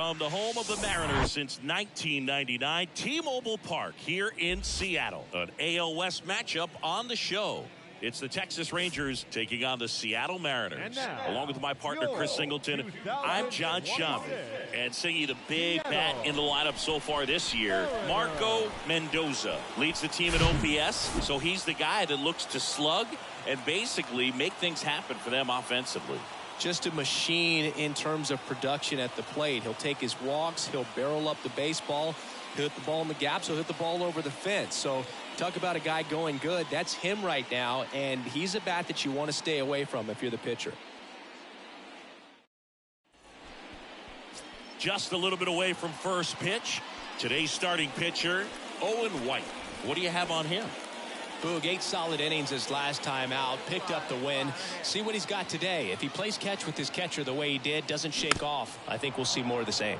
From the home of the Mariners since 1999, T-Mobile Park here in Seattle. An AL West matchup on the show. It's the Texas Rangers taking on the Seattle Mariners. Along with my partner, Chris Singleton, I'm John Shambi. And singing the big bat in the lineup so far this year, Marco Mendoza leads the team at OPS. So he's the guy that looks to slug and basically make things happen for them offensively. Just a machine in terms of production at the plate. He'll take his walks. He'll barrel up the baseball. He'll hit the ball in the gaps. He'll hit the ball over the fence. So talk about a guy going good. That's him right now, and he's a bat that you want to stay away from if you're the pitcher. Just a little bit away from first pitch. Today's starting pitcher, Owen White. What do you have on him? Boog, 8 solid innings his last time out, picked up the win. See what he's got today. If he plays catch with his catcher the way he did, doesn't shake off, I think we'll see more of the same.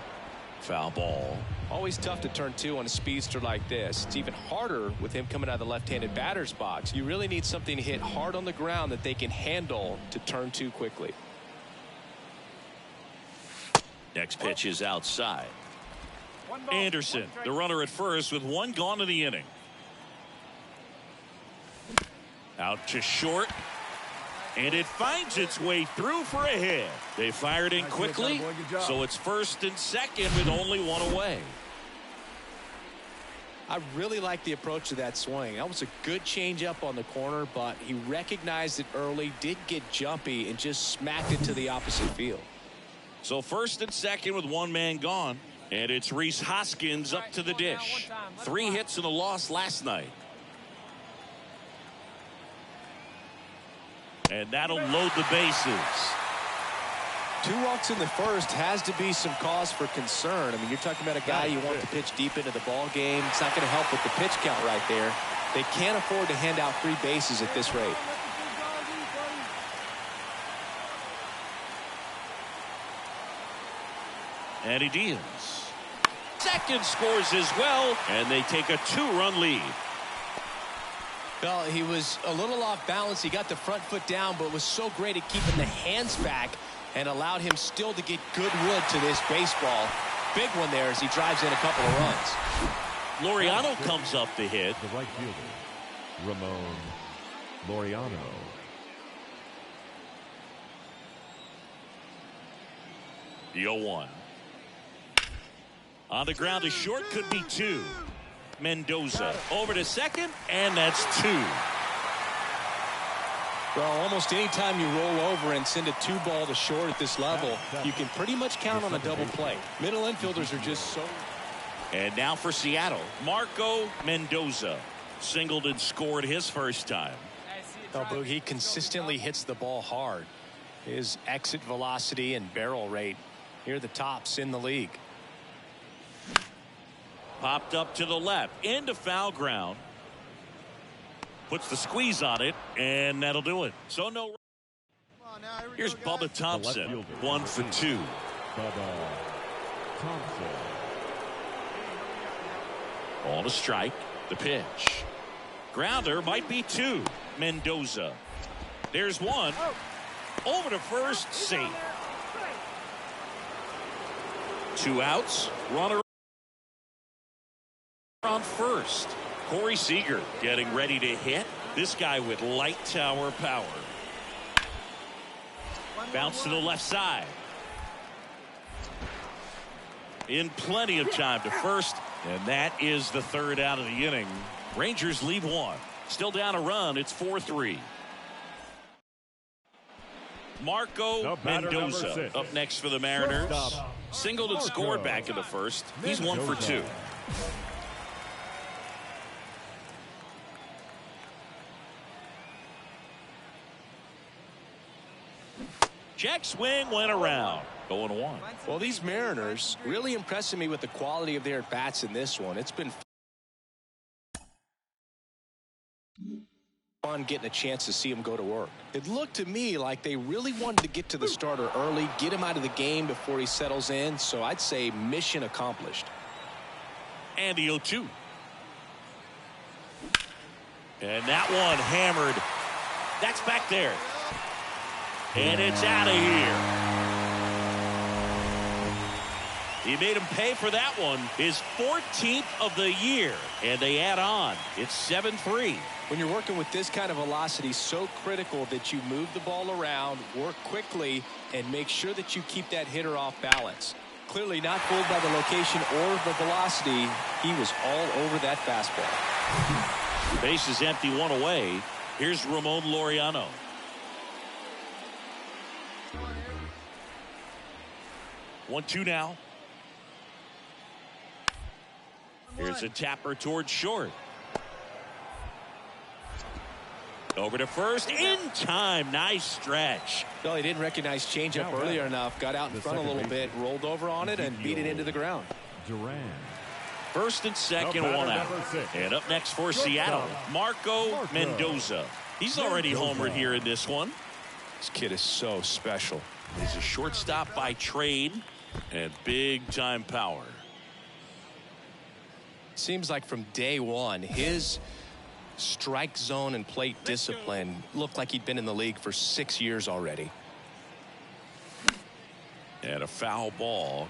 Foul ball. Always tough to turn two on a speedster like this. It's even harder with him coming out of the left-handed batter's box. You really need something to hit hard on the ground that they can handle to turn two quickly. Next pitch is outside. Anderson, the runner at first with one gone in the inning. Out to short. And it finds its way through for a hit. They fired in quickly, so it's first and second with only one away. I really like the approach of that swing. That was a good changeup on the corner, but he recognized it early, did get jumpy, and just smacked it to the opposite field. So first and second with one man gone. And it's Rhys Hoskins up to the dish. 3 hits and a loss last night. And that'll load the bases. 2 walks in the first has to be some cause for concern. I mean, you're talking about a guy you want to pitch deep into the ball game. It's not going to help with the pitch count right there. They can't afford to hand out 3 bases at this rate. And he deals. Second scores as well, and they take a 2-run lead. Well, he was a little off balance. He got the front foot down, but was so great at keeping the hands back and allowed him still to get good wood to this baseball. Big one there as he drives in a couple of runs. Laureano comes up to hit. The right fielder, Ramon Laureano. The 0-1. On the ground to short, could be 2. Mendoza over to second, and that's 2. Well, almost any time you roll over and send a 2-ball to short at this level, you can pretty much count on a double play. Middle infielders are just so. And now for Seattle, Marco Mendoza singled and scored his first time. Oh, Boog, he consistently hits the ball hard. His exit velocity and barrel rate near the tops in the league. Popped up to the left into foul ground. Puts the squeeze on it, and that'll do it. So no. Here's Bubba Thompson, 1 for 2. Bubba Thompson. On a strike. The pitch. Grounder might be 2. Mendoza. There's 1. Over to first, safe. 2 outs. Runner on first. Corey Seager getting ready to hit. This guy with light tower power. Bounce to the left side. In plenty of time to first. And that is the 3rd out of the inning. Rangers leave 1. Still down a run. It's 4-3. Marco Mendoza up next for the Mariners. Singled and scored back in the first. He's 1 for 2. Check swing went around. 0-1. Well, these Mariners really impressing me with the quality of their at-bats in this one. It's been fun getting a chance to see him go to work. It looked to me like they really wanted to get to the starter early, get him out of the game before he settles in. So I'd say mission accomplished. And the 0-2. And that one hammered. That's back there. And it's out of here. He made him pay for that one. His 14th of the year. And they add on. It's 7-3. When you're working with this kind of velocity, so critical that you move the ball around, work quickly, and make sure that you keep that hitter off balance. Clearly not fooled by the location or the velocity. He was all over that fastball. Base is empty, one away. Here's Ramon Laureano. 1-2 now. Here's a tapper towards short. Over to first in time. Nice stretch. Well, he didn't recognize changeup earlier enough. Got out in front a little bit, rolled over on it, and beat it into the ground. Duran. First and second, one out. And up next for Seattle, Marco Mendoza. He's already homered here in this one. This kid is so special. He's a shortstop by trade and big-time power. Seems like from day one, his strike zone and plate discipline looked like he'd been in the league for 6 years already. And a foul ball.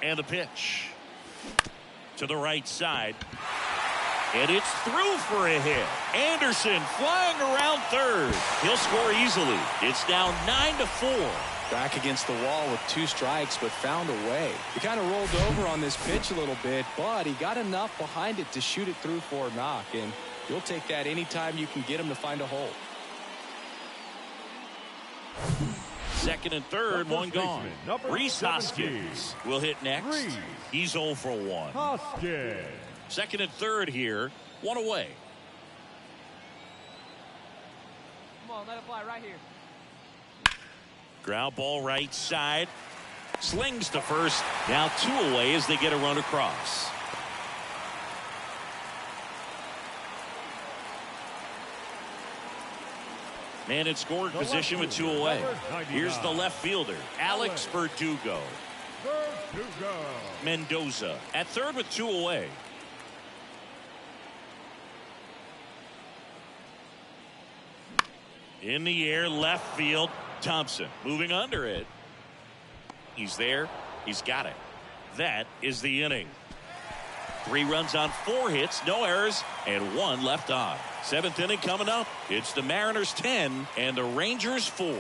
And the pitch to the right side. And it's through for a hit. Anderson flying around third. He'll score easily. It's now 9-4. Back against the wall with 2 strikes, but found a way. He kind of rolled over on this pitch a little bit, but he got enough behind it to shoot it through for a knock. And you'll take that anytime you can get him to find a hole. Second and third, one gone. Rhys Hoskins will hit next. He's 0 for 1. Hoskins. Second and third here, one away. Come on, let it fly right here. Ground ball right side. Slings to first. Now 2 away as they get a run across. Man in scoring position with 2 away. Here's the left fielder, Alex Verdugo. Mendoza at third with 2 away. In the air, left field. Thompson moving under it. He's there. He's got it. That is the inning. 3 runs on 4 hits, no errors, and 1 left on. 7th inning coming up. It's the Mariners 10 and the Rangers 4.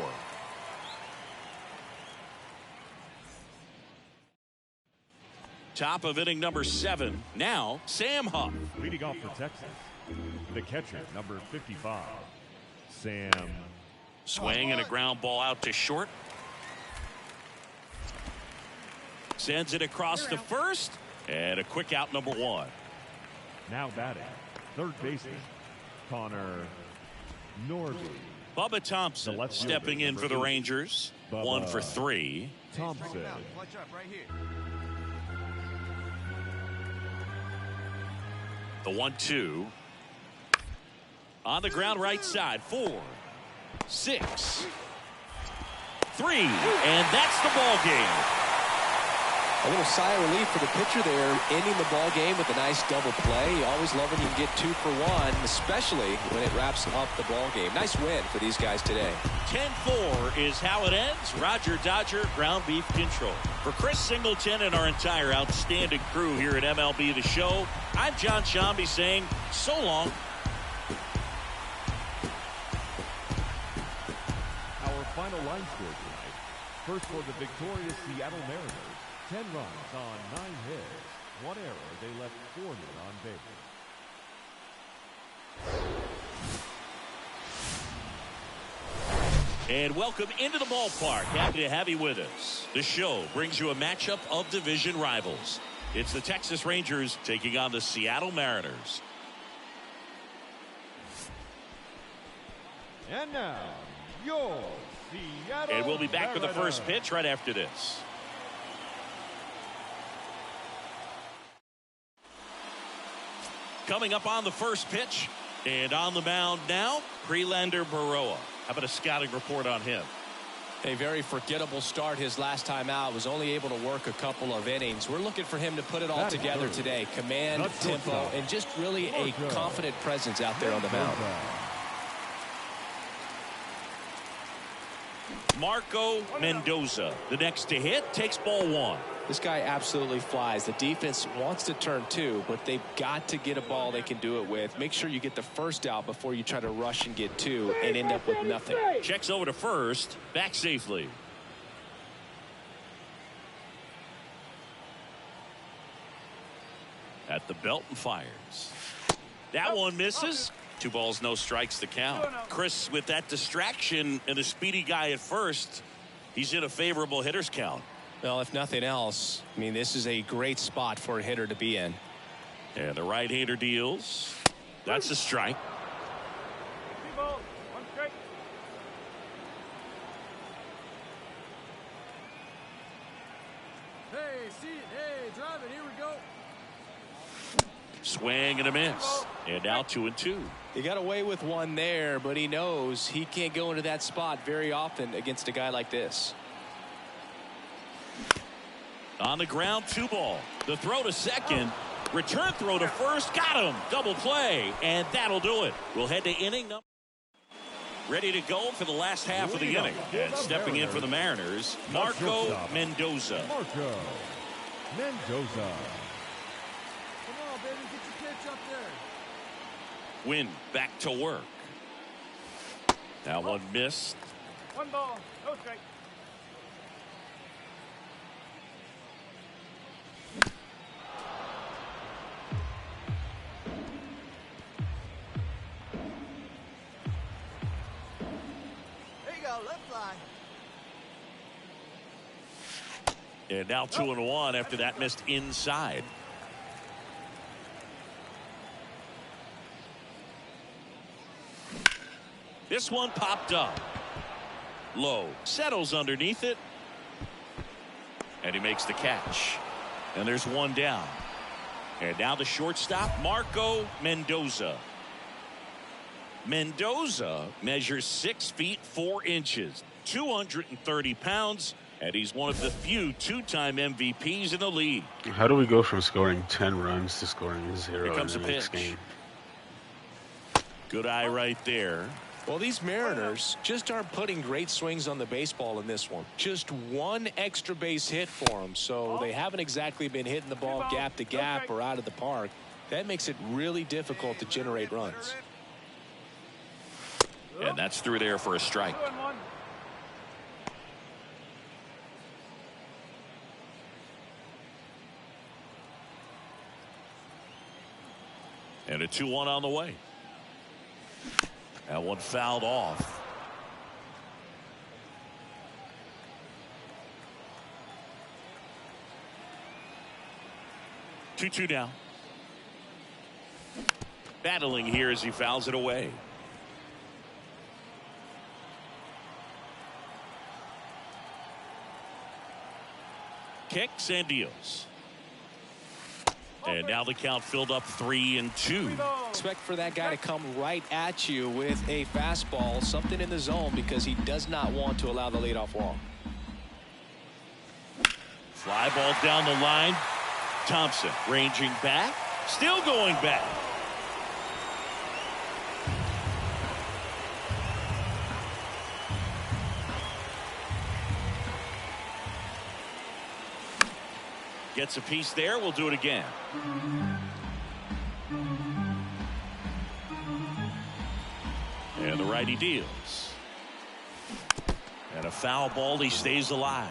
Top of inning number 7. Now, Sam Huff. Leading off for Texas, the catcher, number 55, Sam. Swing and a ground ball out to short. Sends it across to first. And a quick out, number 1. Now batting, third baseman, Connor Norby. Bubba Thompson stepping in for the Rangers. 1 for 3. Thompson. The 1-2. On the ground right side. 4, 6, 3. And that's the ball game. A little sigh of relief for the pitcher there, ending the ball game with a nice double play. You always love when you can get 2 for 1, especially when it wraps up the ball game. Nice win for these guys today. 10-4 is how it ends. Roger Dodger, ground beef control. For Chris Singleton and our entire outstanding crew here at MLB The Show, I'm John Shambi saying so long. Our final line score tonight. First for the victorious Seattle Mariners. 10 runs on 9 hits. 1 error. They left 4 men on base. And welcome into the ballpark. Happy to have you with us. The show brings you a matchup of division rivals. It's the Texas Rangers taking on the Seattle Mariners. And now, your Seattle And we'll be back with the Mariners. first pitch right after this. Coming up on the first pitch, And on the mound now, Prelander Baroa. How about a scouting report on him? A very forgettable start his last time out. Was only able to work a couple of innings. We're looking for him to put it all together today. Command, tempo, and just really a confident presence out there on the mound. Marco Mendoza, the next to hit, takes ball one. This guy absolutely flies. The defense wants to turn two, but they've got to get a ball they can do it with. Make sure you get the first out before you try to rush and get two and end up with nothing. Checks over to first, back safely. At the belt and fires. That one misses. 2 balls, no strikes to count. Chris, with that distraction and a speedy guy at first, he's in a favorable hitter's count. Well, if nothing else, I mean, this is a great spot for a hitter to be in. And the right-hander deals. That's a strike. 3 balls, 1 strike. Hey, see it. Hey, drive it. Here we go. Swing and a miss. And now 2-2. He got away with one there, but he knows he can't go into that spot very often against a guy like this. On the ground, 2 ball. The throw to second. Return throw to first. Got him. Double play. And that'll do it. We'll head to inning number. Ready to go for the last half of the inning. And stepping in for the Mariners, Marco Mendoza. Marco Mendoza. Come on, baby. Get your pitch up there. Win back to work. Now one missed. 1 ball, no strike. There you go. Left fly. And now 2-1 after that missed inside. This one popped up. Low. Settles underneath it. And he makes the catch. And there's 1 down. And now the shortstop, Marco Mendoza. Mendoza measures 6 feet 4 inches, 230 pounds, and he's one of the few 2-time MVPs in the league. How do we go from scoring 10 runs to scoring 0 Here comes in a the next pitch. game? Good eye right there. Well, these Mariners just aren't putting great swings on the baseball in this one. Just 1 extra base hit for them, so they haven't exactly been hitting the ball gap to gap or out of the park. That makes it really difficult to generate runs. And that's through there for a strike. 2-1. And a 2-1 on the way. That one fouled off. Two down. Battling here as he fouls it away. Kicks and deals. And now the count filled up 3-2. Expect for that guy to come right at you with a fastball, something in the zone, because he does not want to allow the leadoff walk. Fly ball down the line. Thompson ranging back, still going back. Gets a piece there. We'll do it again. And the righty deals. And a foul ball. He stays alive.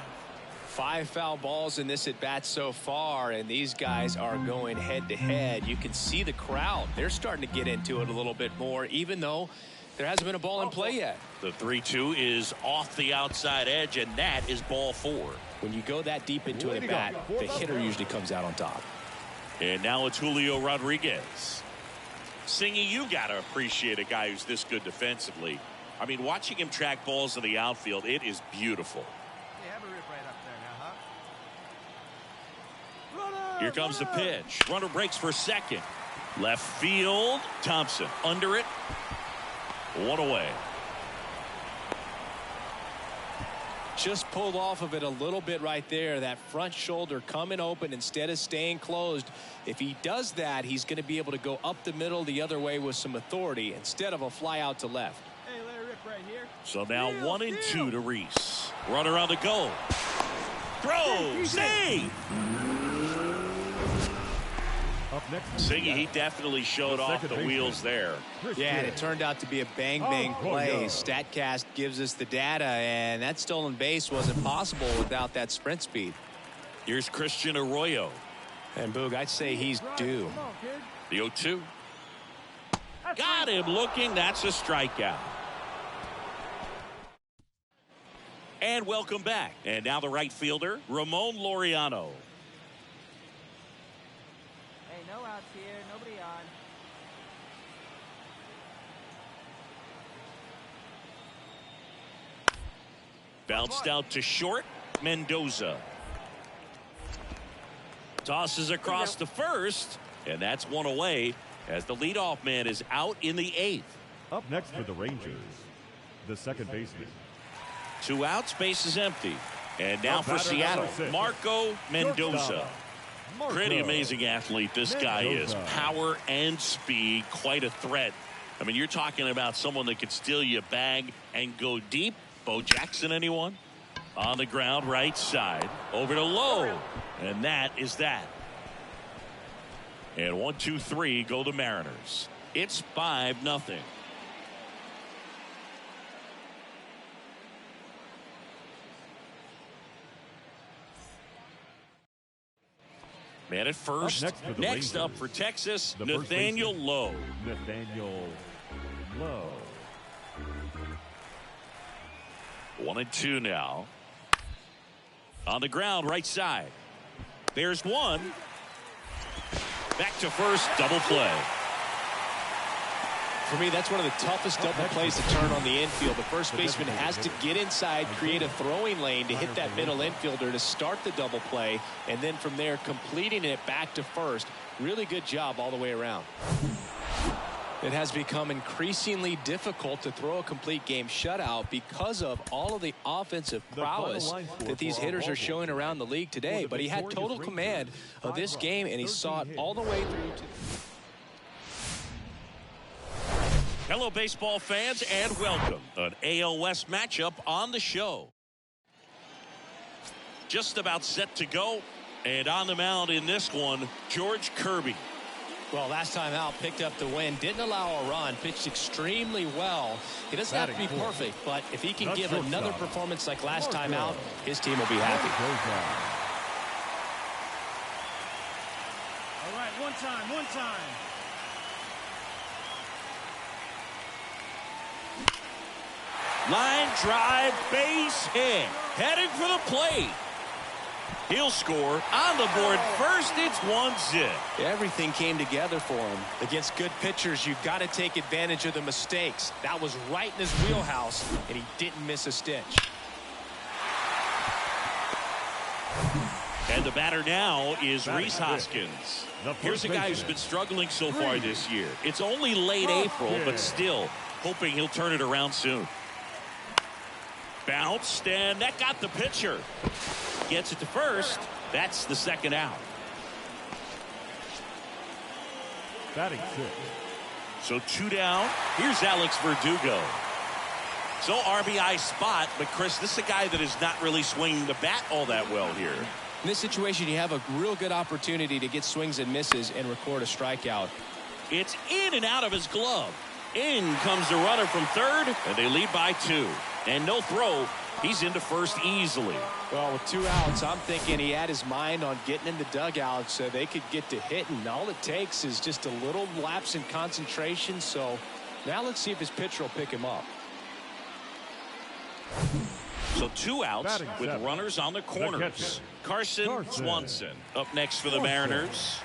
5 foul balls in this at bat so far, and these guys are going head to head. You can see the crowd. They're starting to get into it a little bit more, even though there hasn't been a ball in play yet. The 3-2 is off the outside edge, and that is ball 4. When you go that deep into an at bat, the hitter usually comes out on top. And now it's Julio Rodriguez. Singy, you got to appreciate a guy who's this good defensively. I mean, watching him track balls in the outfield, it is beautiful. Hey, have a rip right up there now, huh? Here comes the pitch. Runner breaks for second. Left field, Thompson under it. One away. Just pulled off of it a little bit right there. That front shoulder coming open instead of staying closed. If he does that, he's going to be able to go up the middle the other way with some authority instead of a fly out to left. Hey, let it rip right here. So now 1-2 to Reese. Runner on the go. Throw. Save. Up next, Siggy, he definitely showed off the wheels there. Yeah, and it turned out to be a bang play. StatCast gives us the data, and that stolen base wasn't possible without that sprint speed. Here's Christian Arroyo. And Boog, I'd say he's due. Come on, kid. The 0-2. Got him looking. That's a strikeout. And welcome back. And now the right fielder, Ramon Laureano. Hey, no outs here. Nobody on. Bounced out to short. Mendoza. Tosses across to first. And that's one away as the leadoff man is out in the 8th. Up next for the Rangers, the second baseman. 2 outs, base is empty. And now for Seattle, Marco Mendoza. Pretty amazing athlete this guy is. Power and speed, quite a threat. I mean, you're talking about someone that could steal you a bag and go deep. Bo Jackson, anyone? On the ground, right side. Over to Lowe. And that is that. And 1-2-3 go the Mariners. It's 5-0. Man at first. Next up for Texas, Nathaniel Lowe. Nathaniel Lowe. 1-2 now. On the ground, right side. There's one. Back to first, double play. For me, that's one of the toughest double plays to turn on the infield. The first baseman has to get inside, create a throwing lane to hit that middle infielder to start the double play, and then from there completing it back to first. Really good job all the way around. It has become increasingly difficult to throw a complete game shutout because of all of the offensive prowess that these hitters are showing around the league today. But he had total command of this game, and he saw it all the way through to... Hello, baseball fans, and welcome. An AL West matchup on the show. Just about set to go, and on the mound in this one, George Kirby. Well, last time out, picked up the win, didn't allow a run, pitched extremely well. He doesn't have to be perfect, but if he can give another performance like last time out, his team will be happy. All right, one time. Line drive, base hit. Heading for the plate. He'll score on the board first. It's 1-0. Everything came together for him. Against good pitchers, you've got to take advantage of the mistakes. That was right in his wheelhouse, and he didn't miss a stitch. And the batter now is Rhys Hoskins. Here's a guy who's been struggling so far this year. It's only late April, but still hoping he'll turn it around soon. Bounced, and that got the pitcher. Gets it to first. That's the second out. Batting 6. So 2 down. Here's Alex Verdugo. So RBI spot, but Chris, this is a guy that is not really swinging the bat all that well here. In this situation, you have a real good opportunity to get swings and misses and record a strikeout. It's in and out of his glove. In comes the runner from third, and they lead by 2. And no throw. He's into first easily. Well, with 2 outs, I'm thinking he had his mind on getting in the dugout so they could get to hitting. All it takes is just a little lapse in concentration. So now let's see if his pitcher will pick him up. So 2 outs with runners on the corners. Carson Swanson up next for the Mariners.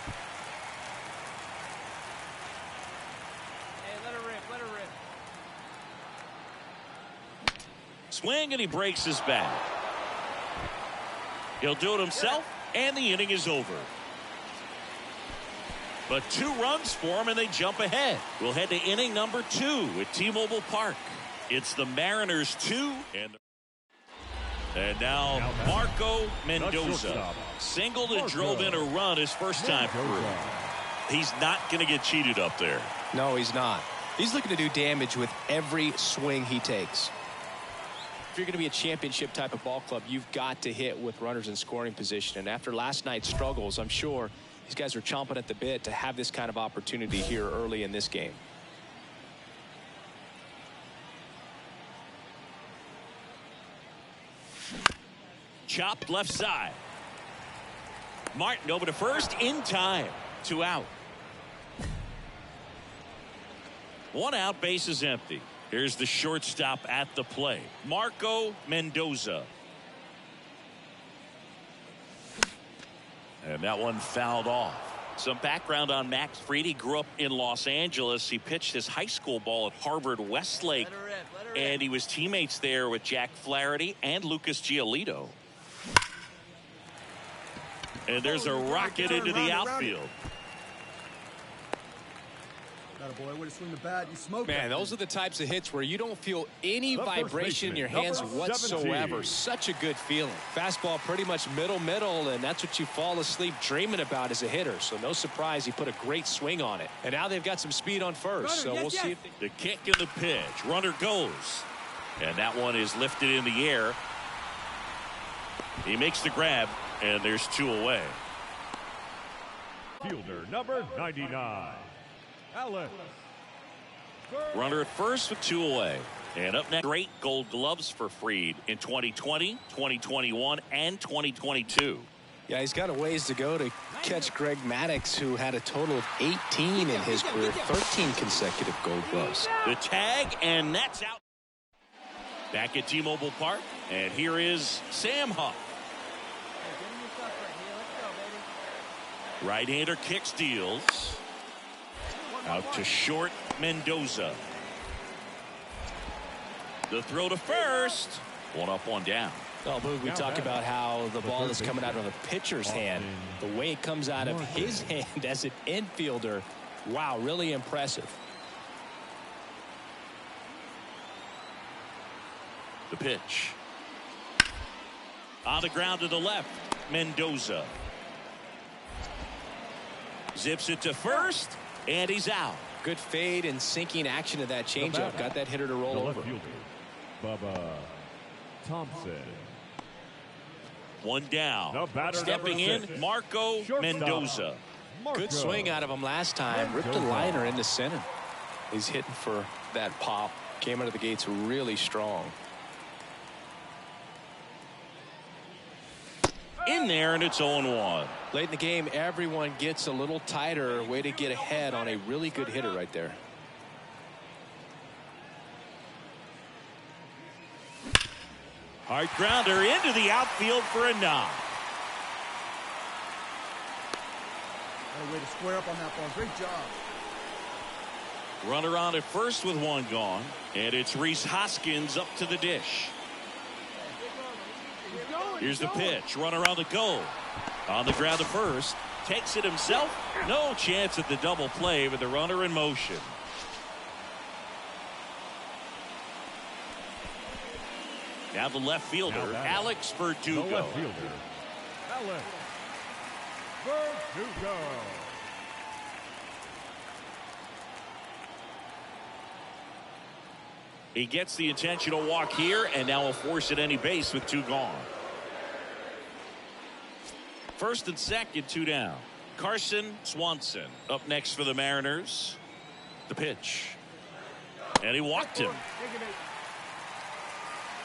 Swing, and he breaks his bat. He'll do it himself, and the inning is over. But 2 runs for them, and they jump ahead. We'll head to inning number 2 at T-Mobile Park. It's the Mariners 2. And now Marco Mendoza singled and drove in a run his first time through. He's not going to get cheated up there. No, he's not. He's looking to do damage with every swing he takes. If you're going to be a championship type of ball club, you've got to hit with runners in scoring position. And after last night's struggles, I'm sure these guys are chomping at the bit to have this kind of opportunity here early in this game. Chopped left side. Martin over to first in time. 2 out. 1 out, base is empty. Here's the shortstop at the plate, Marco Mendoza. And that one fouled off. Some background on Max Fried. He grew up in Los Angeles. He pitched his high school ball at Harvard Westlake. And he was teammates there with Jack Flaherty and Lucas Giolito. And there's a rocket into the outfield. Boy, way to swing the bat. You smoke. Man, those are the types of hits where you don't feel any vibration in your hands whatsoever. Such a good feeling. Fastball pretty much middle, and that's what you fall asleep dreaming about as a hitter. So no surprise he put a great swing on it. And now they've got some speed on first. So we'll see if the kick and the pitch. Runner goes. And that one is lifted in the air. He makes the grab, and there's 2 away. Fielder number 99. Alex. Runner at first with 2 away. And up next, great gold gloves for Fried in 2020, 2021, and 2022. Yeah, he's got a ways to go to catch Greg Maddux, who had a total of 18 in his career, 13 consecutive gold gloves. The tag, and that's out. Back at T-Mobile Park, and here is Sam Huff. Right-hander kicks, deals. Out to short, Mendoza. The throw to first. 1 up, 1 down. Oh, Boog, we talk about how the ball is coming out of a pitcher's hand. The way it comes out of his hand as an infielder. Wow, really impressive. The pitch. On the ground to the left, Mendoza. Zips it to first, and he's out. Good fade and sinking action of that changeup. Got that hitter to roll over. Bubba Thompson. 1 down. Stepping in, Marco Mendoza. Good swing out of him last time. Ripped a liner into center. He's hitting for that pop. Came out of the gates really strong. In there, and it's 0-1. Late in the game, everyone gets a little tighter. Way to get ahead on a really good hitter right there. Hard grounder into the outfield for a knock. What a way to square up on that ball. Great job. Runner on at first with 1 gone, and it's Rhys Hoskins up to the dish. Here's the pitch. Runner on the go. On the ground to first. Takes it himself. No chance at the double play with the runner in motion. Now the left fielder, Alex Verdugo. Alex Verdugo. He gets the intentional walk here, and now will force at any base with 2 gone. First and second, 2 down. Carson Swanson up next for the Mariners. The pitch. And he walked him.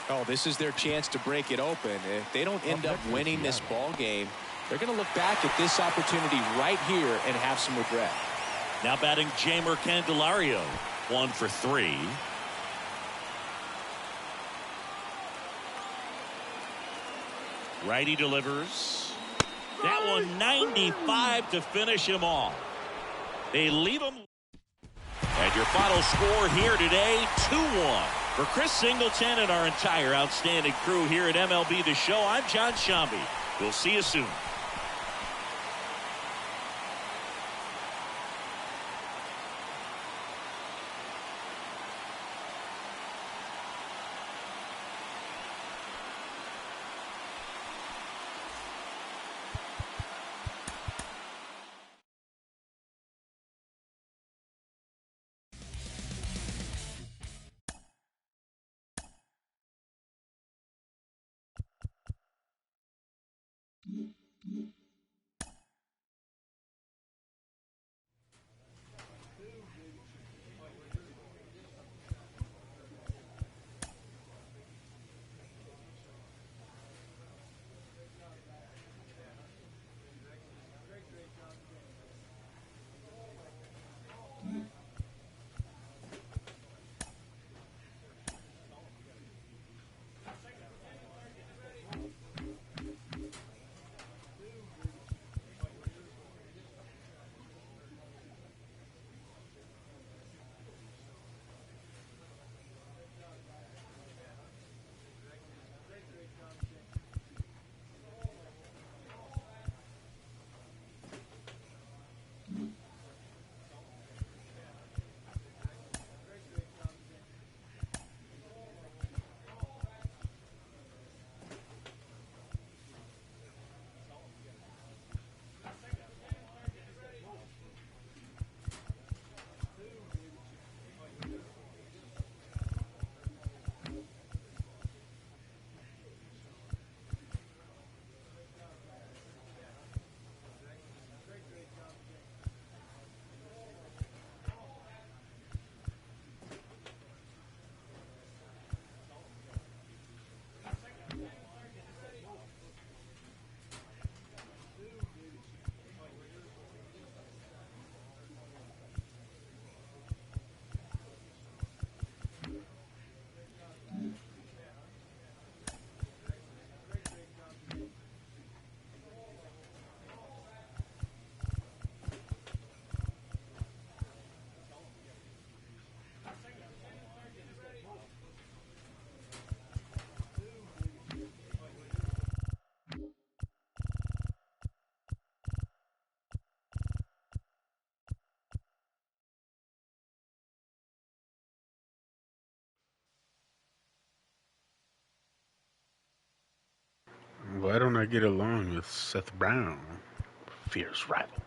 Oh, this is their chance to break it open. If they don't end up winning this ball game, they're going to look back at this opportunity right here and have some regret. Now batting Jamer Candelario. 1 for 3. Righty delivers. That one 95 to finish him off. They leave him. And your final score here today, 2-1. For Chris Singleton and our entire outstanding crew here at MLB The Show, I'm John Shambi. We'll see you soon. Why don't I get along with Seth Brown? Fierce rival.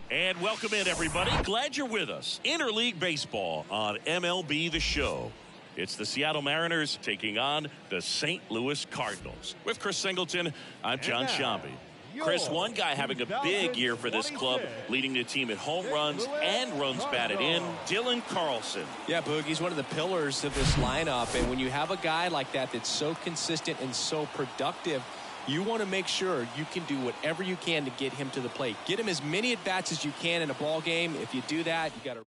And welcome in, everybody. Glad you're with us. Interleague Baseball on MLB The Show. It's the Seattle Mariners taking on the St. Louis Cardinals. With Chris Singleton, I'm John Shambi. Chris, one guy having a big year for this club, leading the team in home runs and runs batted in, Dylan Carlson. Yeah, Boog, he's one of the pillars of this lineup. And when you have a guy like that that's so consistent and so productive, you want to make sure you can do whatever you can to get him to the plate. Get him as many at-bats as you can in a ball game. If you do that, you got to...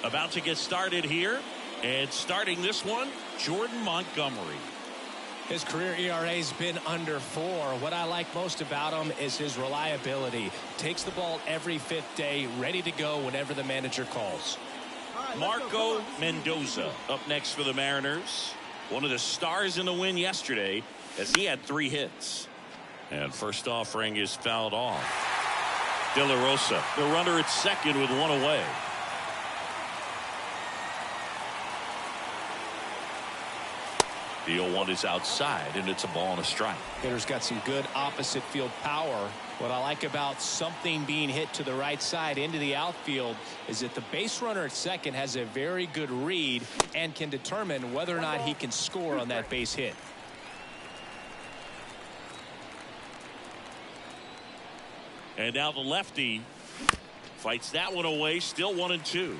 About to get started here. And starting this one, Jordan Montgomery. His career ERA's been under 4. What I like most about him is his reliability. Takes the ball every 5th day, ready to go whenever the manager calls. Marco Mendoza up next for the Mariners. One of the stars in the win yesterday as he had 3 hits. And first offering is fouled off. De La Rosa, the runner at second with 1 away. The 0-1 is outside, and it's a ball and a strike. Hitter's got some good opposite field power. What I like about something being hit to the right side into the outfield is that the base runner at second has a very good read and can determine whether or not he can score on that base hit. And now the lefty fights that one away, still 1-2.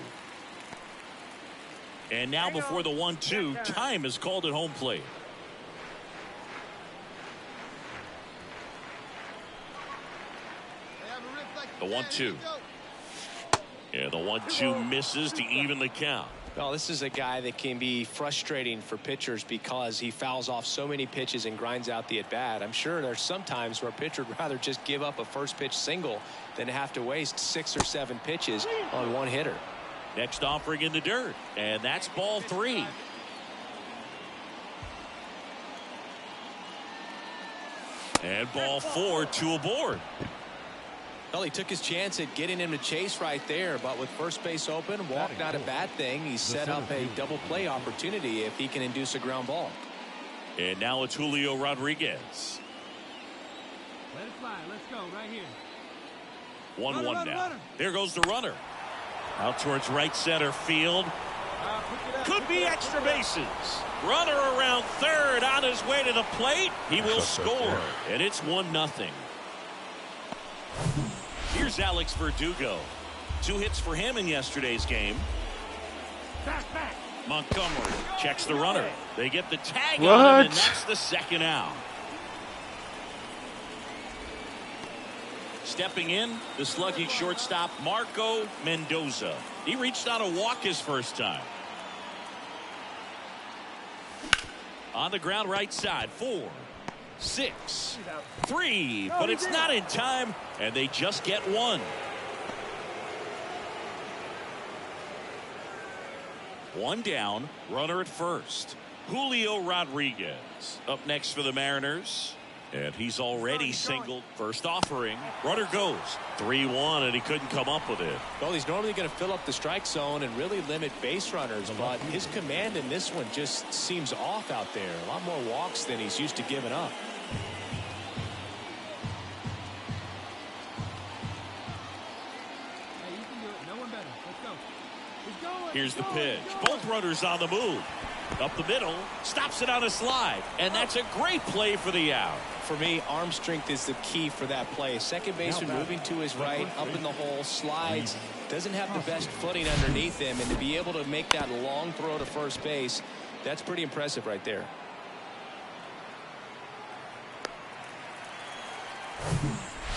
And now before the 1-2, time is called at home plate. The 1-2. Yeah, the 1-2 misses to even the count. Well, this is a guy that can be frustrating for pitchers because he fouls off so many pitches and grinds out the at-bat. I'm sure there's some times where a pitcher would rather just give up a first pitch single than have to waste 6 or 7 pitches on one hitter. Next offering in the dirt, and that's ball 3. And ball 4, 2 aboard. Well, he took his chance at getting him to chase right there, but with first base open, walk not a bad thing. He set up a double play opportunity if he can induce a ground ball. And now it's Julio Rodriguez. Let it fly. Let's go right here. 1-1 now. There goes the runner. Out towards right center field. Could be extra bases. Runner around third on his way to the plate. He will score. And it's 1-0. Here's Alex Verdugo. 2 hits for him in yesterday's game. Montgomery checks the runner. They get the tag on him, and that's the second out. Stepping in, the slugging shortstop, Marco Mendoza. He reached on a walk his first time. On the ground right side, 4, 6, 3, but it's not in time, and they just get 1. One down, runner at first. Julio Rodriguez up next for the Mariners. And he's already singled. First offering. Runner goes 3-1, and he couldn't come up with it. Well, he's normally going to fill up the strike zone and really limit base runners, but his command in this one just seems off out there. A lot more walks than he's used to giving up. Hey, you can do it. No one better. Let's go. He's going. Here's the pitch. Both runners on the move. Up the middle. Stops it on a slide. And that's a great play for the out. For me, arm strength is the key for that play. Second baseman moving to his right, up in the hole, slides, doesn't have the best footing underneath him, and to be able to make that long throw to first base, that's pretty impressive right there.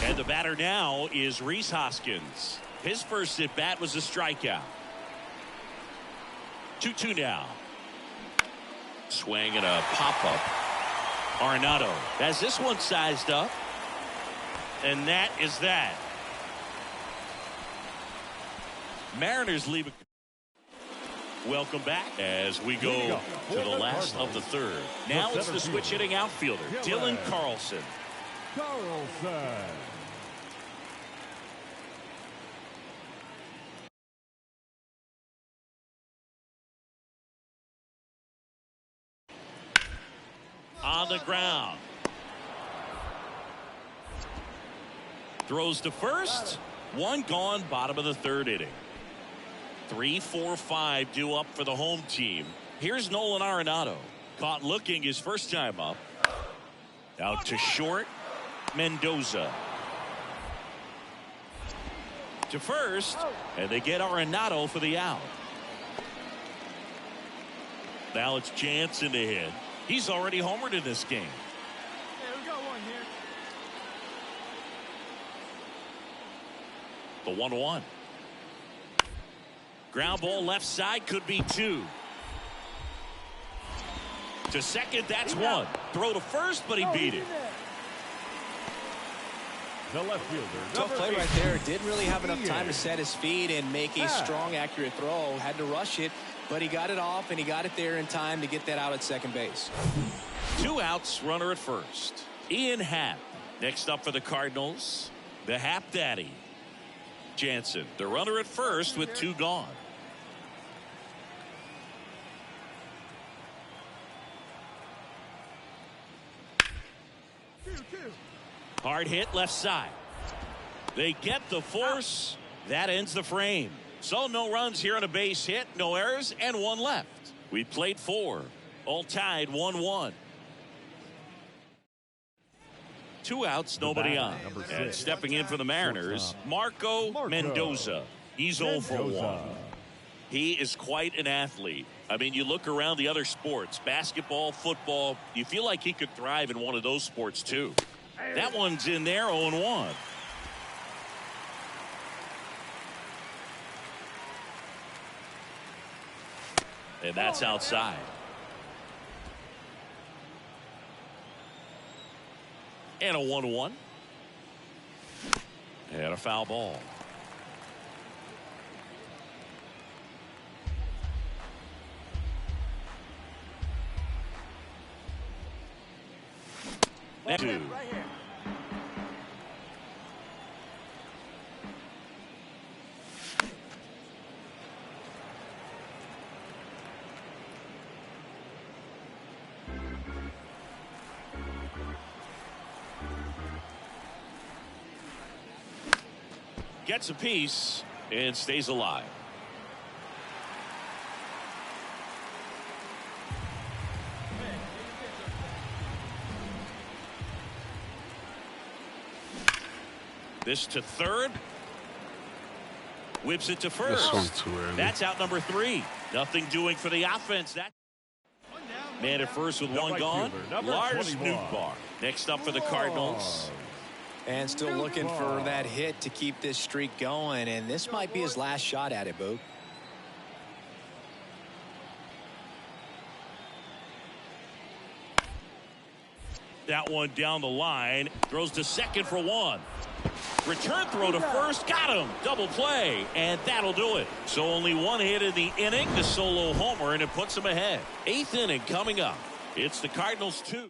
And the batter now is Rhys Hoskins. His first at bat was a strikeout. 2-2 now. Swing and a pop-up. Arenado has this one sized up. And that is that. Mariners leave it. Welcome back as we go to the last of the third. Now it's the switch hitting outfielder, Dylan Carlson. On the ground. Throws to first. 1 gone, bottom of the third inning. 3, 4, 5 due up for the home team. Here's Nolan Arenado. Caught looking his first time up. Out to short. Mendoza. To first. And they get Arenado for the out. Now it's Jansen to hit. He's already homered in this game. Hey, we got one here. The 1-1. Ground ball left side, could be 2. To second, that's 1. Throw to first, but he beat it. The left fielder. Tough play right there. Didn't really have enough time to set his feet and make a strong, accurate throw. Had to rush it, but he got it off, and he got it there in time to get that out at second base. 2 outs, runner at first. Ian Happ. Next up for the Cardinals, the Happ Daddy, Jansen. The runner at first with 2 gone. Hard hit left side. They get the force. That ends the frame. So no runs here on a base hit, no errors, and 1 left. We played 4. All tied 1-1. 2 outs, nobody on. And stepping in for the Mariners, Marco Mendoza. He's 0 for 1. He is quite an athlete. I mean, you look around the other sports, basketball, football, you feel like he could thrive in one of those sports too. That one's in there, 0-1. And that's outside. And a 1-1. And a foul ball. Right here. Gets a piece and stays alive. This to third. Whips it to first. That's out number 3. Nothing doing for the offense. That man at first with 1 gone. Lars Nootbaar. Next up for the Cardinals. And still looking for that hit to keep this streak going. And this might be his last shot at it, Boog. That one down the line. Throws to second for 1. Return throw to first. Got him. Double play. And that'll do it. So only 1 hit in the inning. The solo homer, and it puts him ahead. 8th inning coming up. It's the Cardinals 2.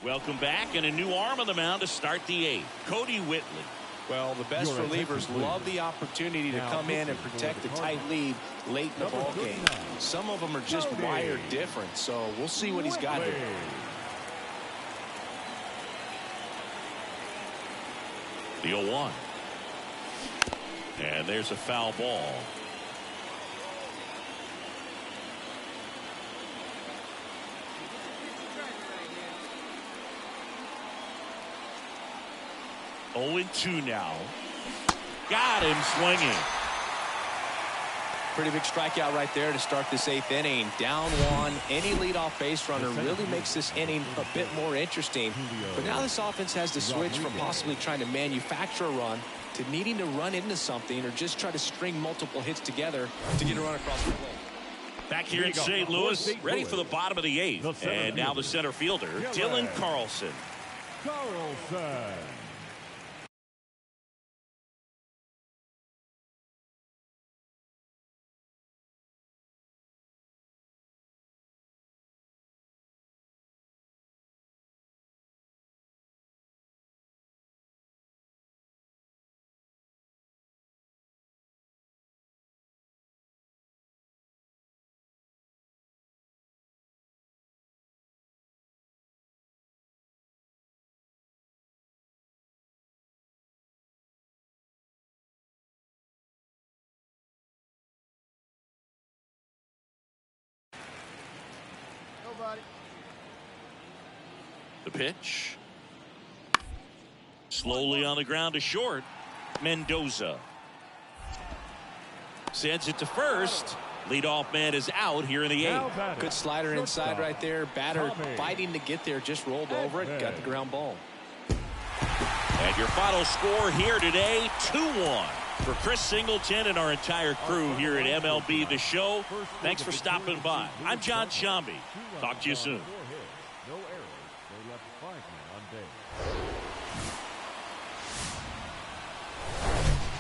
Welcome back, and a new arm on the mound to start the 8th. Cody Whitley. Well, the best relievers love the opportunity to come in and protect the tight lead late in the ball game. Some of them are just wired different, so we'll see what he's got here. The 0-1. And there's a foul ball. Oh, 2 now. Got him swinging. Pretty big strikeout right there to start this 8th inning. Down 1. Any leadoff base runner really makes this inning a bit more interesting. But now this offense has to switch from possibly trying to manufacture a run to needing to run into something or just try to string multiple hits together to get a run across the plate. Back here in St. Louis, ready for the bottom of the 8th. And now the center fielder, Dylan Carlson. The pitch. Slowly on the ground to short. Mendoza sends it to first. Leadoff man is out here in the 8th. Good slider inside right there. Batter fighting to get there. Just rolled over it. Got the ground ball. And your final score here today, 2-1. For Chris Singleton and our entire crew here at MLB The Show, thanks for stopping by. I'm John Shambi. Talk to you soon. No errors. They left 5 men on base.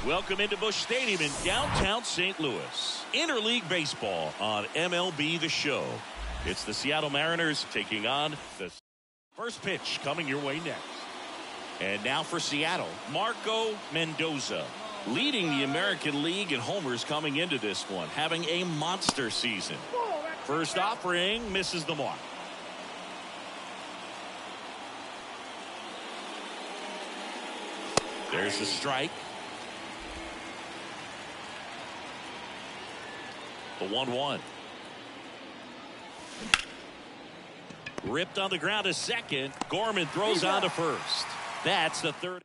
Welcome into Busch Stadium in downtown St. Louis. Interleague baseball on MLB The Show. It's the Seattle Mariners taking on the first pitch coming your way next. And now for Seattle, Marco Mendoza, leading the American League in homers coming into this one, having a monster season. First offering misses the mark. There's the strike. The 1-1. Ripped on the ground to second. Gorman throws on to first. That's the third.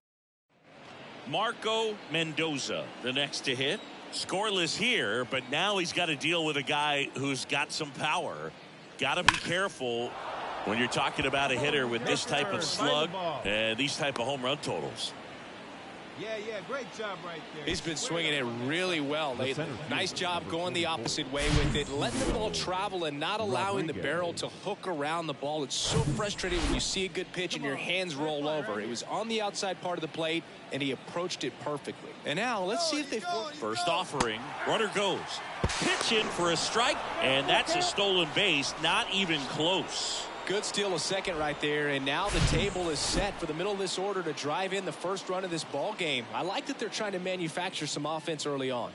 Marco Mendoza, the next to hit. Scoreless here, but now he's got to deal with a guy who's got some power. Got to be careful when you're talking about a hitter with this type of slug and these type of home run totals. Yeah, great job right there. He's been swinging it really well lately. Nice job going the opposite way with it, letting the ball travel and not allowing the barrel to hook around the ball. It's so frustrating when you see a good pitch and your hands roll over. It was on the outside part of the plate, and he approached it perfectly. And now let's see if they... First offering, runner goes. Pitch in for a strike, and that's a stolen base, not even close. Good steal a second right there, and now the table is set for the middle of this order to drive in the first run of this ball game. I like that they're trying to manufacture some offense early on.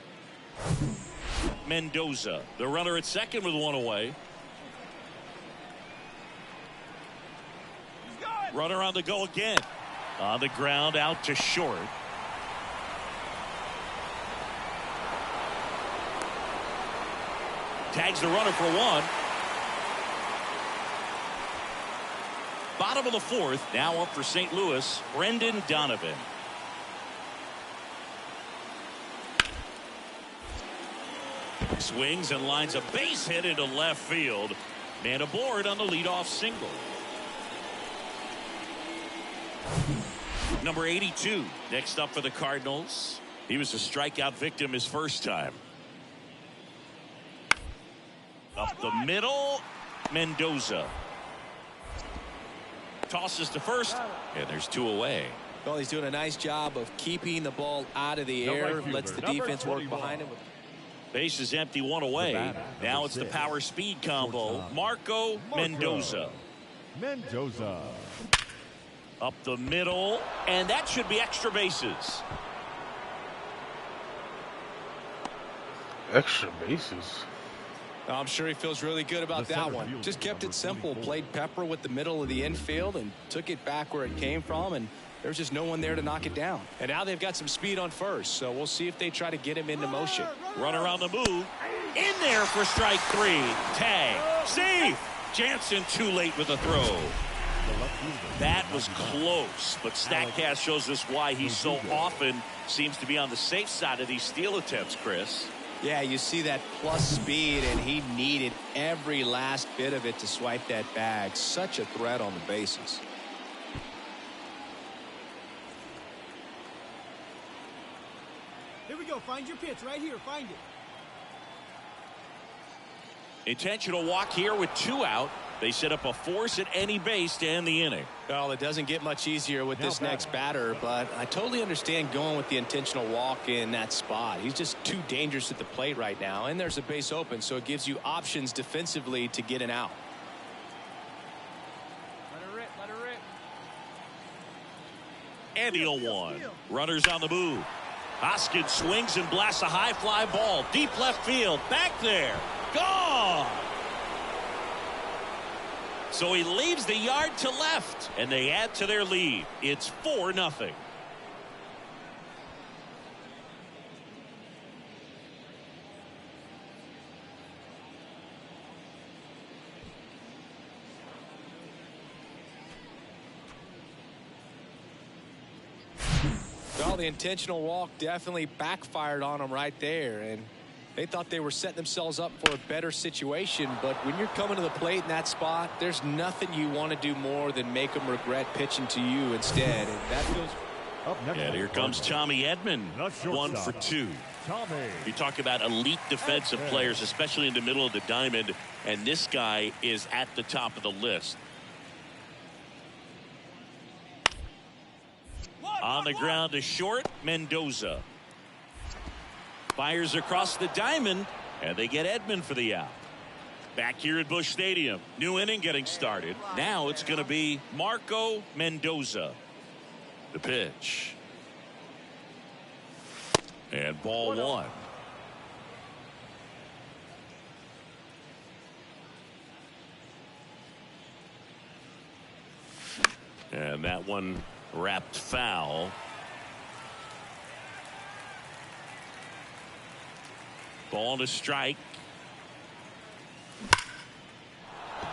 Mendoza, the runner at second with one away. Runner on the go again. On the ground, out to short. Tags the runner for one. Bottom of the fourth, now up for St. Louis, Brendan Donovan. Swings and lines a base hit into left field. Man aboard on the leadoff single. Number 82, next up for the Cardinals. He was a strikeout victim his first time. Up the middle, Mendoza. Tosses to first, and there's two away. Well, he's doing a nice job of keeping the ball out of the air, lets the defense work behind him. Base is empty, one away. Now it's the power speed combo. Marco Mendoza. Up the middle, and that should be extra bases. Extra bases. I'm sure he feels really good about that one. Just kept it simple, played pepper with the middle of the infield and took it back where it came from, and there's just no one there to knock it down. And now they've got some speed on first, so we'll see if they try to get him into motion. Runner on the move. In there for strike three. Tag. Safe. Jansen too late with the throw. That was close, but StatCast shows us why he so often seems to be on the safe side of these steal attempts, Chris. Yeah, you see that plus speed, and he needed every last bit of it to swipe that bag. Such a threat on the bases. Here we go. Find your pitch right here. Find it. Intentional walk here with two out. They set up a force at any base to end the inning. Well, it doesn't get much easier with this next batter, but I totally understand going with the intentional walk in that spot. He's just too dangerous at the plate right now, and there's a base open, so it gives you options defensively to get an out. Let her rip. Let her rip. And the 0-1. Runners on the move. Hoskins swings and blasts a high fly ball. Deep left field. Back there. Gone. So he leaves the yard to left, and they add to their lead. It's 4-0. Well, the intentional walk definitely backfired on them right there, and they thought they were setting themselves up for a better situation, but when you're coming to the plate in that spot, there's nothing you want to do more than make them regret pitching to you instead, and that feels... And here comes Tommy Edman, 1 for 2. You talk about elite defensive players, especially in the middle of the diamond, and this guy is at the top of the list. On the ground to short, Mendoza. Fires across the diamond, and they get Edman for the out. Back here at Busch Stadium, new inning getting started. Now it's going to be Marco Mendoza. The pitch. And ball one. And that one wrapped foul. Ball to strike.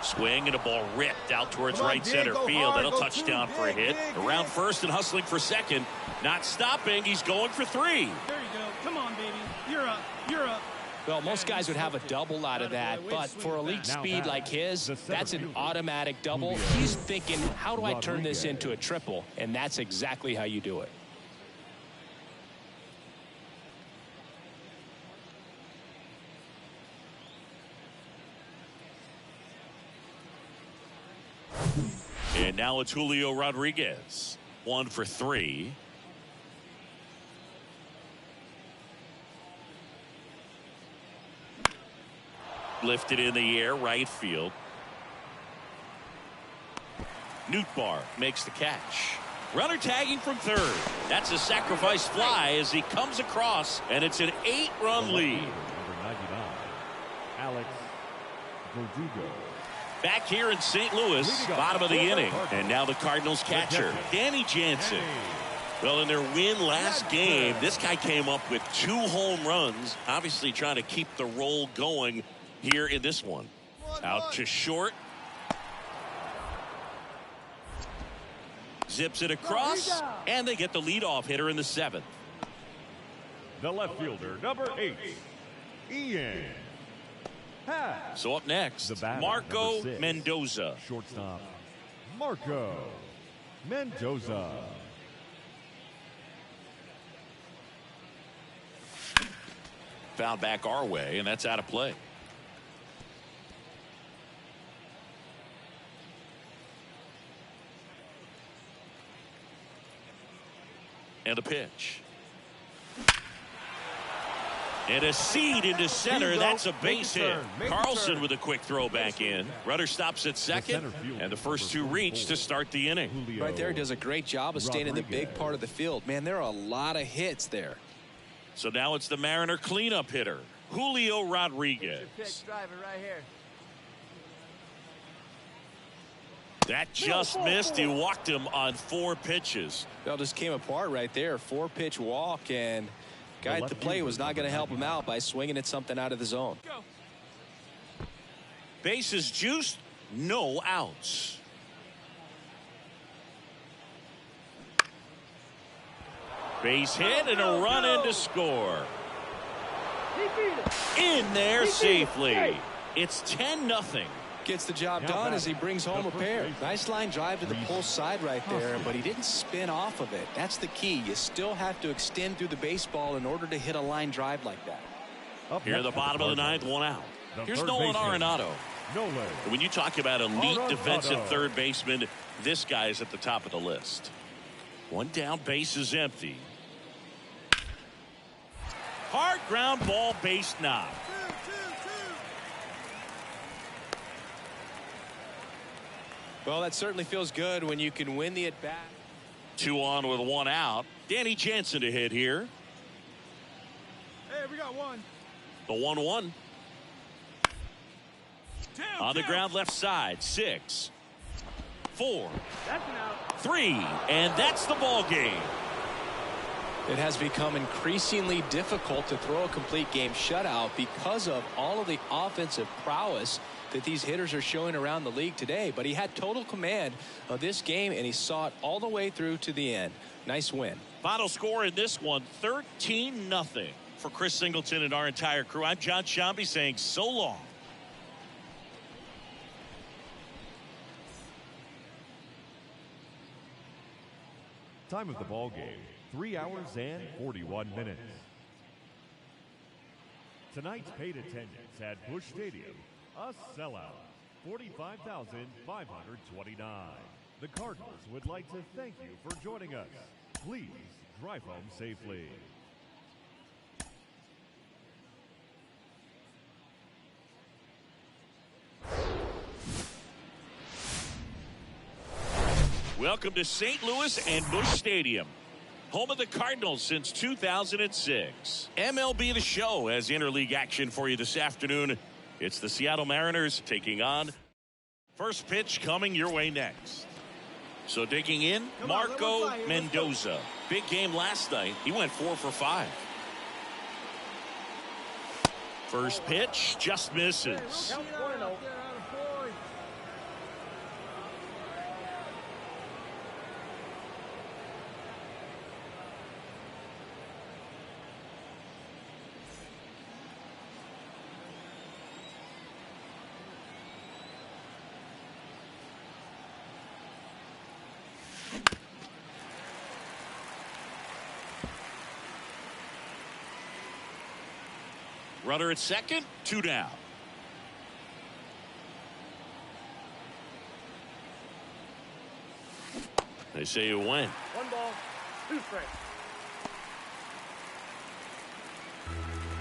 Swing and a ball ripped out towards right center field. That'll touch down for a hit. Around first and hustling for second. Not stopping. He's going for three. There you go. Come on, baby. You're up. You're up. Well, most guys would have a double out of that, but for elite speed like his, that's an automatic double. He's thinking, how do I turn this into a triple? And that's exactly how you do it. And now it's Julio Rodriguez. 1 for 3. Lifted in the air, right field. Nootbaar makes the catch. Runner tagging from third. That's a sacrifice fly as he comes across, and it's an 8-run lead. Number 99, Alex Verdugo. Back here in St. Louis, bottom of the inning, and now the Cardinals catcher, Danny Jansen. Well, in their win last game, this guy came up with 2 home runs, obviously trying to keep the roll going here in this one. Out to short. Zips it across, and they get the leadoff hitter in the 7th. The left fielder, number 8, Ian. So up next, Marco Mendoza. Shortstop, Marco Mendoza. Foul back our way, and that's out of play. And a pitch. And a seed into center. That's a base hit. Carlson with a quick throw back in. Runner stops at second, and the first 2 reach to start the inning. Right there, does a great job of staying in the big part of the field. Man, there are a lot of hits there. So now it's the Mariner cleanup hitter, Julio Rodriguez. Pitch driver right here. That just missed. He walked him on 4 pitches. That just came apart right there. 4-pitch walk, and guy at the plate was not going to help him out by swinging at something out of the zone. Bases juiced, no outs. Base hit and a run in to score. In there safely. It's 10-0. Gets the job done as he brings home a pair. Nice line drive to the pull side right there, but he didn't spin off of it. That's the key. You still have to extend through the baseball in order to hit a line drive like that. Here at the bottom of the 9th, 1 out. Here's Nolan Arenado. When you talk about elite defensive third baseman, this guy is at the top of the list. 1 down, base is empty. Hard ground ball, base knock. Well, that certainly feels good when you can win the at-bat. 2 on with 1 out. Danny Jansen to hit here. Hey, we got 1. The 1-1. On the ground left side. 6, 4, 3, and that's the ball game. It has become increasingly difficult to throw a complete game shutout because of all of the offensive prowess that these hitters are showing around the league today. But he had total command of this game, and he saw it all the way through to the end. Nice win. Final score in this one, 13-0. For Chris Singleton and our entire crew, I'm John Shambi saying so long. Time of the ball game, 3 hours and 41 minutes. Tonight's paid attendance at Busch Stadium, a sellout, 45,529. The Cardinals would like to thank you for joining us. Please drive home safely. Welcome to St. Louis and Busch Stadium, home of the Cardinals since 2006. MLB The Show has interleague action for you this afternoon. It's the Seattle Mariners taking on. First pitch coming your way next. So digging in, Marco Mendoza. Big game last night. He went 4 for 5. First pitch just misses. Runner at second, 2 down. They say you win. 1 ball, 2 strikes.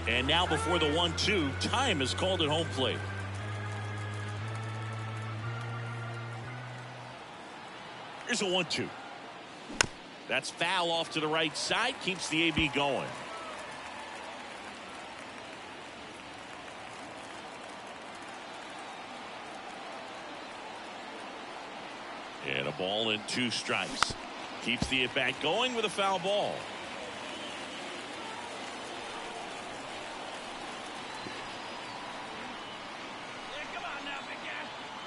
And now before the 1-2, time is called at home plate. Here's a 1-2. That's foul off to the right side, keeps the AB going. And a ball and 2 strikes. Keeps the at-bat going with a foul ball.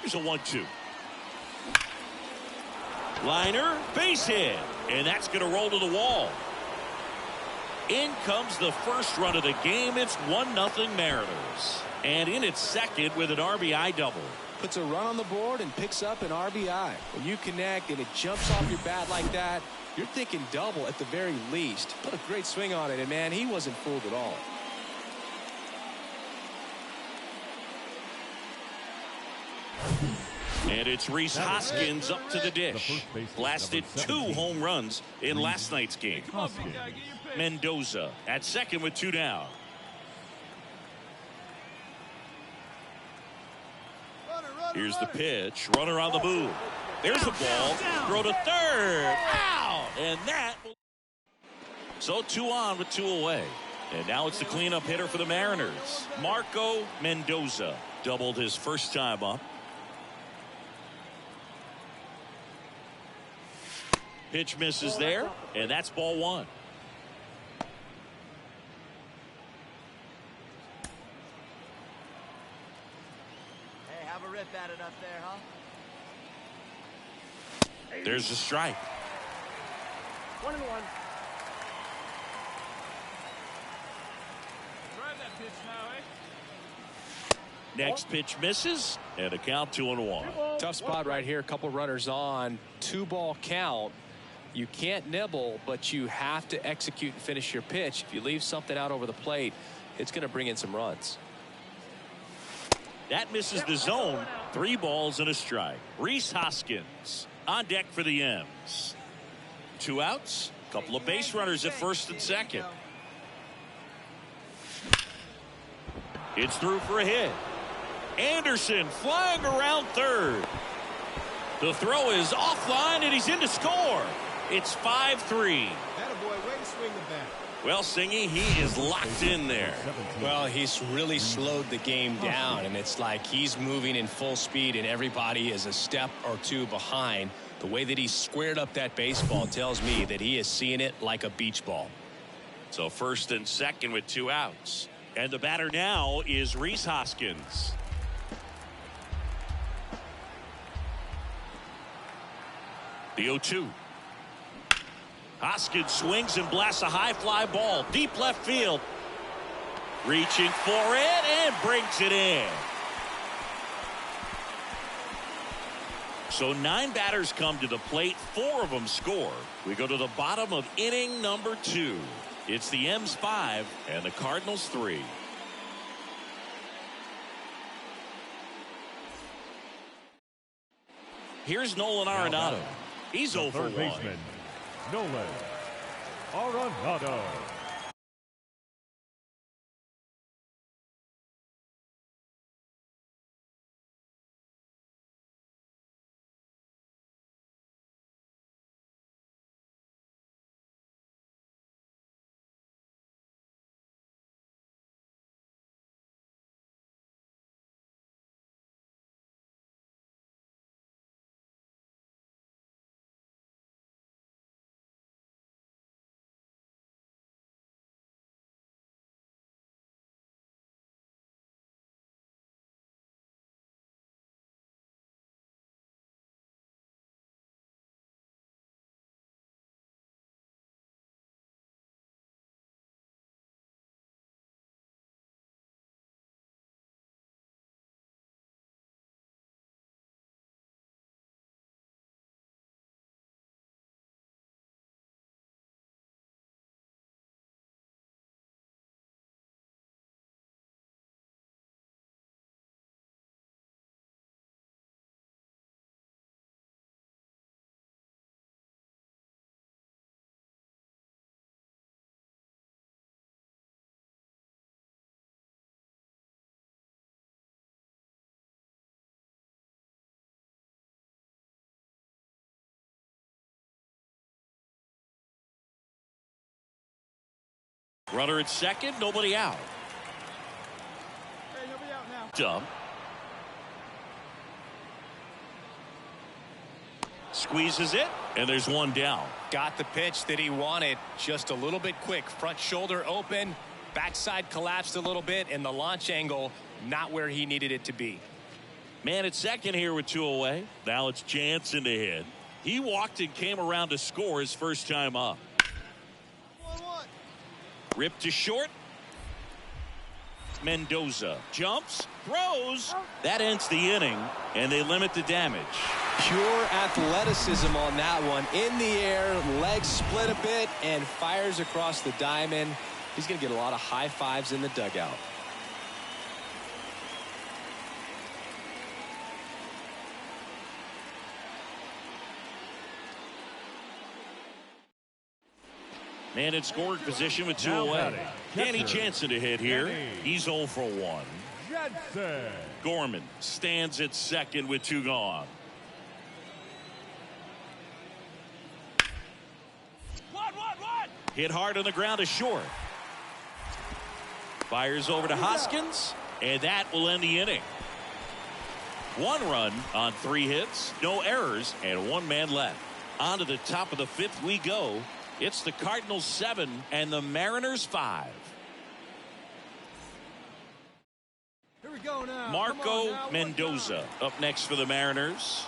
Here's a 1-2. Liner, base hit. And that's going to roll to the wall. In comes the first run of the game. It's 1-0 Mariners. And in its second with an RBI double. Puts a run on the board and picks up an RBI. When you connect and it jumps off your bat like that, you're thinking double at the very least. Put a great swing on it, and man, he wasn't fooled at all. And it's Rhys Hoskins up to the dish. Blasted 2 home runs in last night's game. Mendoza at second with 2 down. Here's the pitch. Runner on the move. There's the ball. Throw to third. Out. And that. So 2 on with 2 away. And now it's the cleanup hitter for the Mariners. Marco Mendoza doubled his first time up. Pitch misses there. And that's ball 1. Have a rip at it up there, huh? There's the strike. 1-1. Try that pitch now, eh? Next pitch misses. And a count 2-1. Tough spot right here. A couple runners on. 2-ball count. You can't nibble, but you have to execute and finish your pitch. If you leave something out over the plate, it's going to bring in some runs. That misses the zone. 3 balls and a strike. Rhys Hoskins on deck for the M's. 2 outs. Couple of base runners at first and second. It's through for a hit. Anderson flying around third. The throw is offline and he's in to score. It's 5-3. Attaboy, way to swing the bat. Well, Singy, he is locked in there. Well, he's really slowed the game down, and it's like he's moving in full speed, and everybody is a step or 2 behind. The way that he squared up that baseball tells me that he is seeing it like a beach ball. So first and second with 2 outs. And the batter now is Rhys Hoskins. The 0-2. Hoskins swings and blasts a high fly ball deep left field. Reaching for it and brings it in. So 9 batters come to the plate. 4 of them score. We go to the bottom of inning number 2. It's the M's 5 and the Cardinals 3. Here's Nolan Arenado. He's over 1. Baseman, Nolan Arenado. Runner at second, nobody out. Hey, nobody out now. Dump. Squeezes it, and there's one down. Got the pitch that he wanted, just a little bit quick. Front shoulder open, backside collapsed a little bit, and the launch angle not where he needed it to be. Man at second here with 2 away. Now it's Jansen to hit. He walked and came around to score his first time up. 1-1. Ripped to short. Mendoza jumps, throws. That ends the inning, and they limit the damage. Pure athleticism on that one. In the air, legs split a bit, and fires across the diamond. He's going to get a lot of high fives in the dugout. Man in scoring position with 2 Now away. batting, Danny catcher, Jansen to hit here. Danny He's 0 for 1. Jensen. Gorman stands at second with 2 gone. Hit hard on the ground to short. Fires over to Hoskins, and that will end the inning. 1 run on 3 hits, no errors, and 1 man left. On to the top of the 5th we go. It's the Cardinals 7 and the Mariners 5. Here we go now. Come Marco on now, one Mendoza time. up next for the Mariners.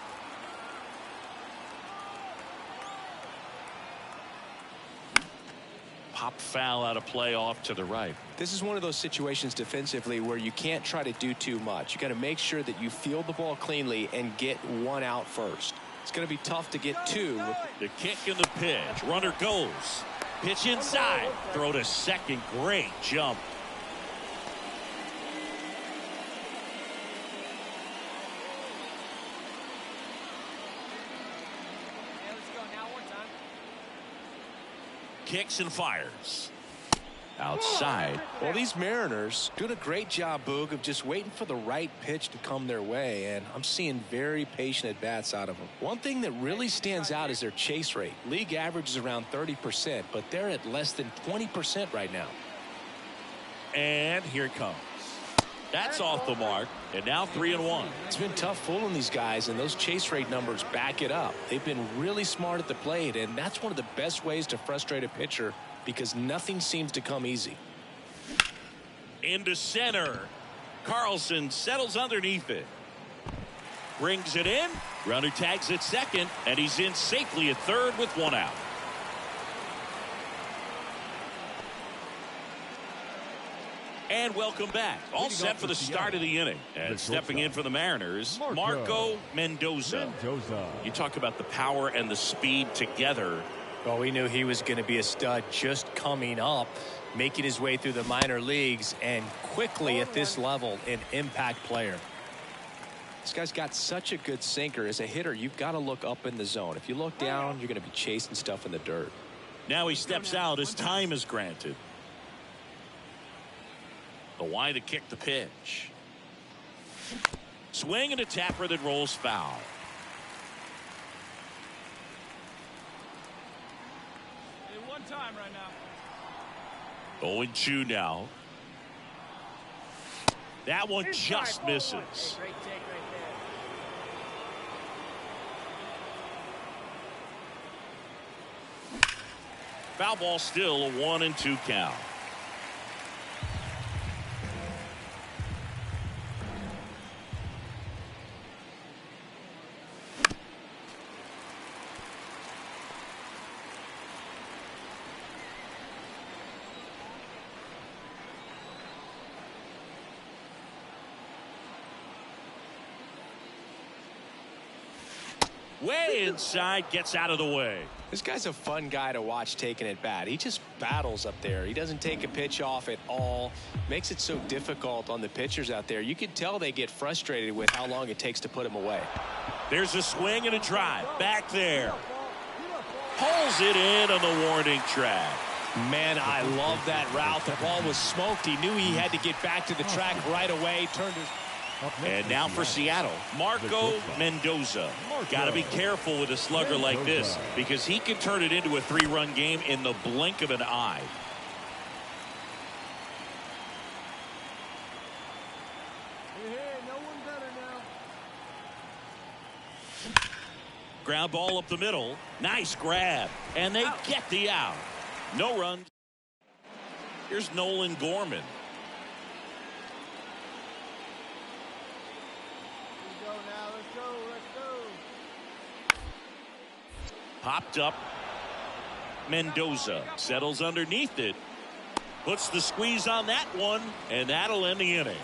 Pop foul out of play off to the right. This is one of those situations defensively where you can't try to do too much. You got to make sure that you field the ball cleanly and get 1 out first. It's going to be tough to get 2. The kick and the pitch. Runner goes. Pitch inside. Throw to second. Great jump. Okay, let's go now. One time. Kicks and fires. Outside. Well, these Mariners doing a great job, Boog, of just waiting for the right pitch to come their way, and I'm seeing very patient at-bats out of them. One thing that really stands out is their chase rate. League average is around 30%, but they're at less than 20% right now. And here it comes. That's off the mark, and now 3-1. It's been tough fooling these guys, and those chase rate numbers back it up. They've been really smart at the plate, and that's one of the best ways to frustrate a pitcher because nothing seems to come easy. Into center. Carlson settles underneath it. Brings it in. Runner tags at second, and he's in safely at third with 1 out. And welcome back. All set for the start of the inning. And stepping in for the Mariners, Marco Mendoza. You talk about the power and the speed together. Well, we knew he was going to be a stud just coming up, making his way through the minor leagues, and quickly at this level, an impact player. This guy's got such a good sinker. As a hitter, you've got to look up in the zone. If you look down, you're going to be chasing stuff in the dirt. Now he steps out as time is granted. The wide to kick the pitch. Swing and a tapper that rolls foul. Hey, 1 time right now. 0-2 now. That one just misses. Great take right there. Foul ball still a 1-2 count. Way inside, gets out of the way. This guy's a fun guy to watch taking at bat. He just battles up there. He doesn't take a pitch off at all. Makes it so difficult on the pitchers out there. You can tell they get frustrated with how long it takes to put him away. There's a swing and a drive. Back there. Pulls it in on the warning track. Man, I love that route. The ball was smoked. He knew he had to get back to the track right away. Turned his... And now for Seattle, Marco Mendoza. Got to be careful with a slugger like this because he can turn it into a 3-run game in the blink of an eye. Ground ball up the middle. Nice grab. And they get the out. No runs. Here's Nolan Gorman. Let's go now. Let's go. Let's go. Popped up. Mendoza settles underneath it. Puts the squeeze on that one. And that'll end the inning.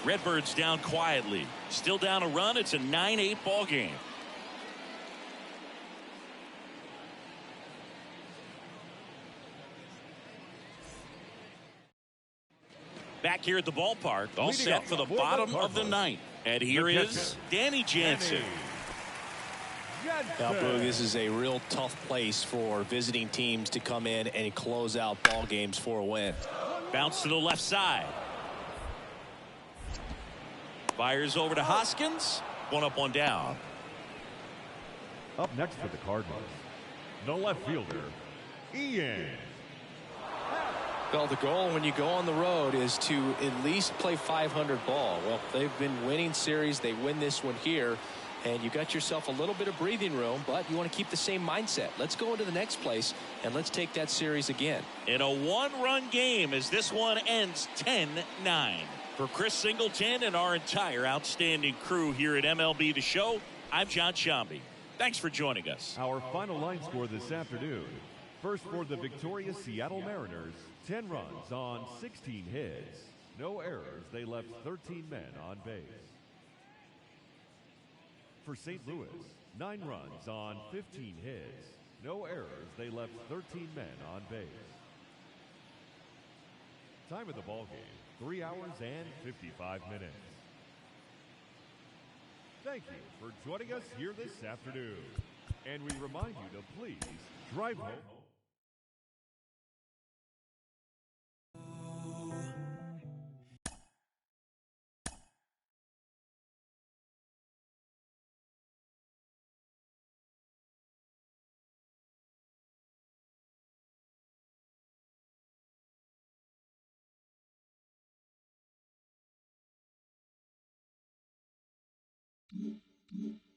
Redbirds down quietly. Still down a run. It's a 9-8 ball game. Back here at the ballpark, all set for the bottom of the ninth. And here is Danny Jansen. Now, Boog, this is a real tough place for visiting teams to come in and close out ball games for a win. Bounce to the left side. Fires over to Hoskins. One up, one down. Up next for the Cardinals, the left fielder, Ian. Well, the goal when you go on the road is to at least play 500 ball. Well, they've been winning series. They win this one here, and you got yourself a little bit of breathing room, but you want to keep the same mindset. Let's go into the next place, and let's take that series again. In a one-run game as this one ends 10-9. For Chris Singleton and our entire outstanding crew here at MLB The Show, I'm John Shambi. Thanks for joining us. Our final line score this afternoon. First for the victorious Seattle Mariners, 10 runs on 16 hits. No errors. They left 13 men on base. For St. Louis, 9 runs on 15 hits. No errors. They left 13 men on base. Time of the ball game, 3 hours and 55 minutes. Thank you for joining us here this afternoon. And we remind you to please drive home. Mm-hmm.